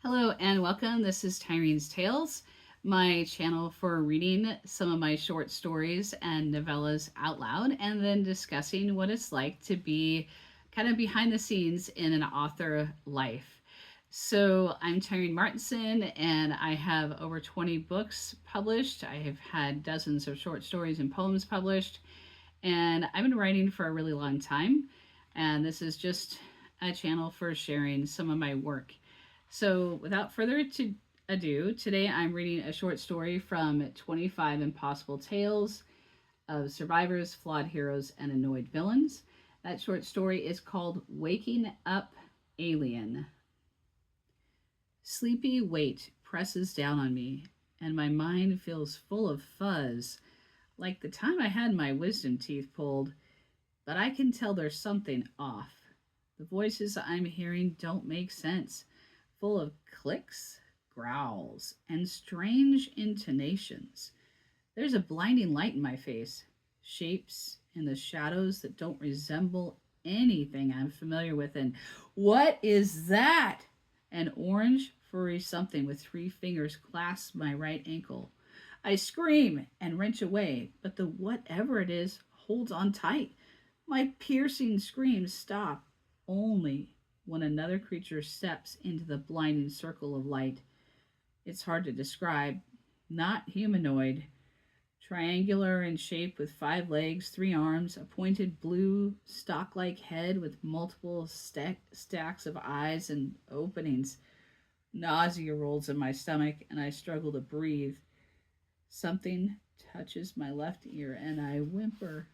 Hello and welcome. This is Tyrene's Tales, my channel for reading some of my short stories and novellas out loud and then discussing what it's like to be kind of behind the scenes in an author life. So, I'm Tyrene Martinson and I have over 20 books published. I have had dozens of short stories and poems published, and I've been writing for a really long time. And this is just a channel for sharing some of my work. So, without further ado, today I'm reading a short story from 25 Impossible Tales of Survivors, Flawed Heroes, and Annoyed Villains. That short story is called Waking Up Alien. Sleepy weight presses down on me, and my mind feels full of fuzz, like the time I had my wisdom teeth pulled, but I can tell there's something off. The voices I'm hearing don't make sense, full of clicks, growls, and strange intonations. There's a blinding light in my face, shapes in the shadows that don't resemble anything I'm familiar with. And what is that? An orange, furry something with 3 fingers clasps my right ankle. I scream and wrench away, but the whatever it is holds on tight. My piercing screams stop only when another creature steps into the blinding circle of light. It's hard to describe. Not humanoid. Triangular in shape with 5 legs, 3 arms, a pointed blue stalk like head with multiple stacks of eyes and openings. Nausea rolls in my stomach and I struggle to breathe. Something touches my left ear and I whimper.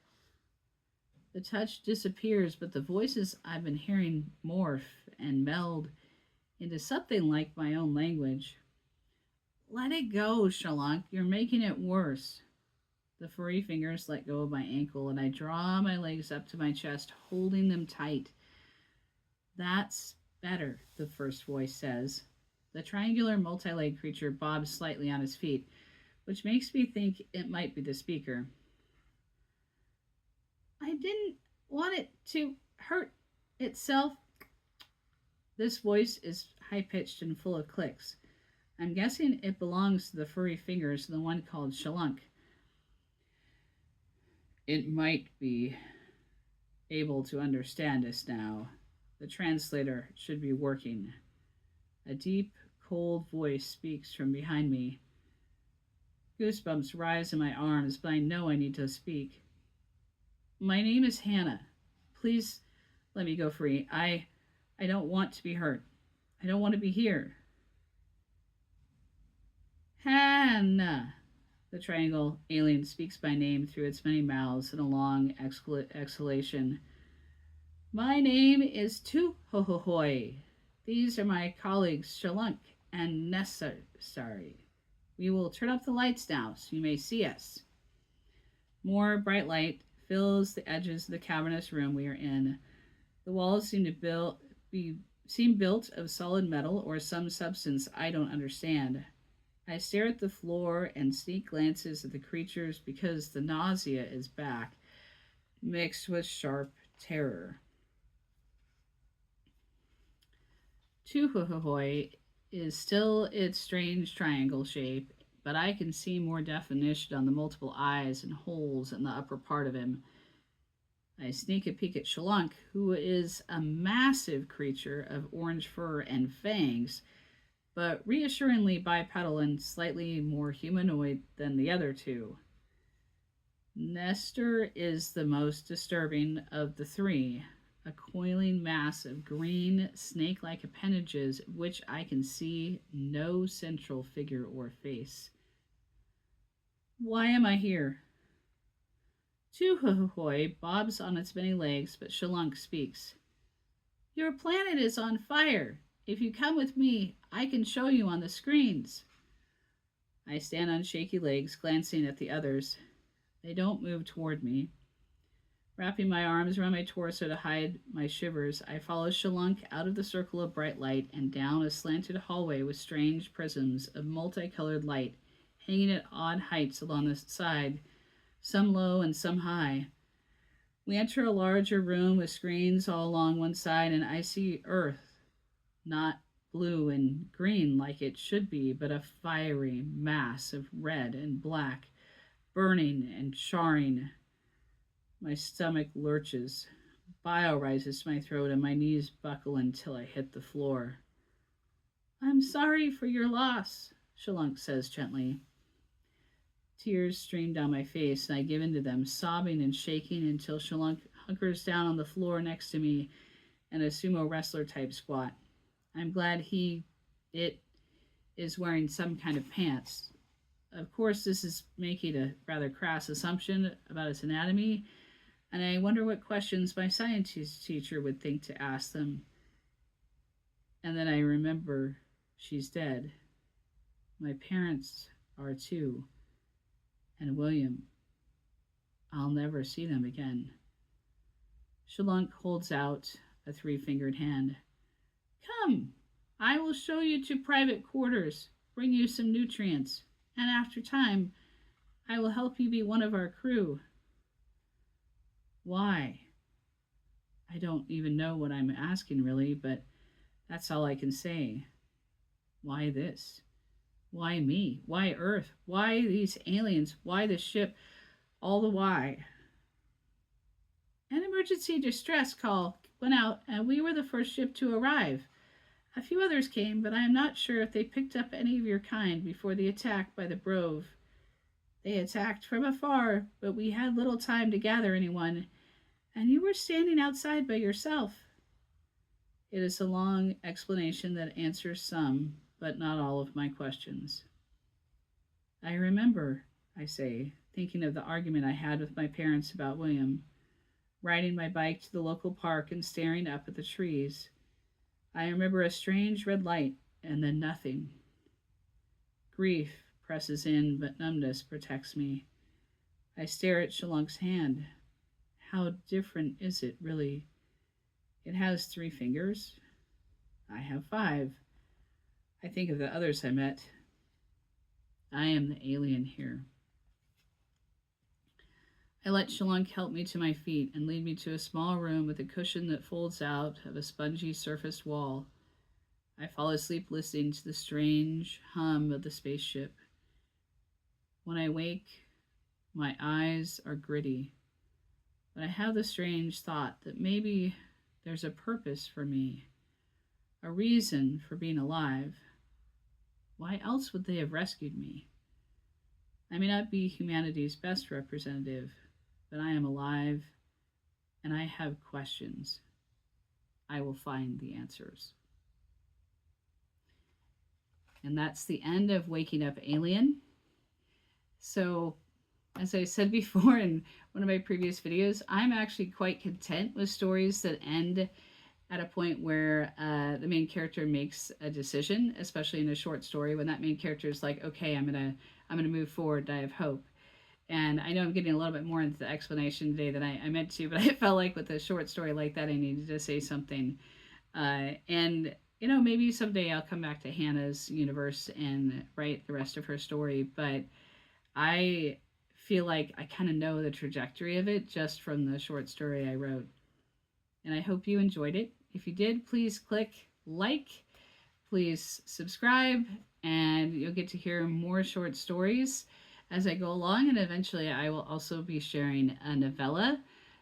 The touch disappears, but the voices I've been hearing morph and meld into something like my own language. Let it go, Shalunk. You're making it worse. The furry fingers let go of my ankle, and I draw my legs up to my chest, holding them tight. That's better, the first voice says. The triangular multi-legged creature bobs slightly on his feet, which makes me think it might be the speaker. I didn't want it to hurt itself. This voice is high pitched and full of clicks. I'm guessing it belongs to the furry fingers, the one called Shalunk. It might be able to understand us now. The translator should be working. A deep, cold voice speaks from behind me. Goosebumps rise in my arms, but I know I need to speak. My name is Hannah. Please let me go free. I don't want to be hurt. I don't want to be here. Hannah. The triangle alien speaks my name through its many mouths in a long exhalation. My name is Tuhohohoi. These are my colleagues Shalunk and Nessari. We will turn up the lights now so you may see us. More bright light fills the edges of the cavernous room we are in. The walls seem built of solid metal or some substance I don't understand. I stare at the floor and sneak glances at the creatures because the nausea is back, mixed with sharp terror. Tuhohohoi is still its strange triangle shape, but I can see more definition on the multiple eyes and holes in the upper part of him. I sneak a peek at Shalunk, who is a massive creature of orange fur and fangs, but reassuringly bipedal and slightly more humanoid than the other two. Nestor is the most disturbing of the three, a coiling mass of green, snake-like appendages of which I can see no central figure or face. Why am I here? Tuhohohoi bobs on its many legs, but Shalunk speaks. Your planet is on fire. If you come with me, I can show you on the screens. I stand on shaky legs, glancing at the others. They don't move toward me. Wrapping my arms around my torso to hide my shivers, I follow Shalunk out of the circle of bright light and down a slanted hallway with strange prisms of multicolored light hanging at odd heights along the side, some low and some high. We enter a larger room with screens all along one side, and I see Earth, not blue and green like it should be, but a fiery mass of red and black, burning and charring. My stomach lurches. Bile rises to my throat, and my knees buckle until I hit the floor. I'm sorry for your loss, Shalunk says gently. Tears stream down my face, and I give in to them, sobbing and shaking until Shalunk hunkers down on the floor next to me in a sumo wrestler type squat. I'm glad it is wearing some kind of pants. Of course, this is making a rather crass assumption about its anatomy, and I wonder what questions my science teacher would think to ask them. And then I remember she's dead. My parents are too. And William. I'll never see them again. Shalunk holds out a three-fingered hand. Come, I will show you to private quarters, bring you some nutrients, and after time, I will help you be one of our crew. Why? I don't even know what I'm asking really, but that's all I can say. Why this? Why me? Why Earth? Why these aliens? Why the ship? All the why. An emergency distress call went out, and we were the first ship to arrive. A few others came, but I am not sure if they picked up any of your kind before the attack by the Brove. They attacked from afar, but we had little time to gather anyone, and you were standing outside by yourself. It is a long explanation that answers some, but not all of my questions. I remember, I say, thinking of the argument I had with my parents about William, riding my bike to the local park and staring up at the trees. I remember a strange red light and then nothing. Grief presses in, but numbness protects me. I stare at Shalunk's hand. How different is it, really? It has 3 fingers. I have 5. I think of the others I met. I am the alien here. I let Shalunk help me to my feet and lead me to a small room with a cushion that folds out of a spongy surfaced wall. I fall asleep listening to the strange hum of the spaceship. When I wake, my eyes are gritty, but I have the strange thought that maybe there's a purpose for me, a reason for being alive. Why else would they have rescued me? I may not be humanity's best representative, but I am alive, and I have questions. I will find the answers. And that's the end of Waking Up Alien. So, as I said before in one of my previous videos, I'm actually quite content with stories that end at a point where the main character makes a decision, especially in a short story, when that main character is like, okay, I'm gonna move forward, I have hope. And I know I'm getting a little bit more into the explanation today than I meant to, but I felt like with a short story like that, I needed to say something. And, you know, maybe someday I'll come back to Hannah's universe and write the rest of her story, but I feel like I kind of know the trajectory of it just from the short story I wrote. And I hope you enjoyed it. If you did, please click like, please subscribe, and you'll get to hear more short stories as I go along. And eventually I will also be sharing a novella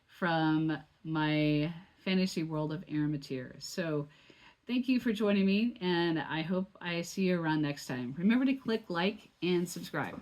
from my fantasy world of Arametir. So thank you for joining me, and I hope I see you around next time. Remember to click like and subscribe.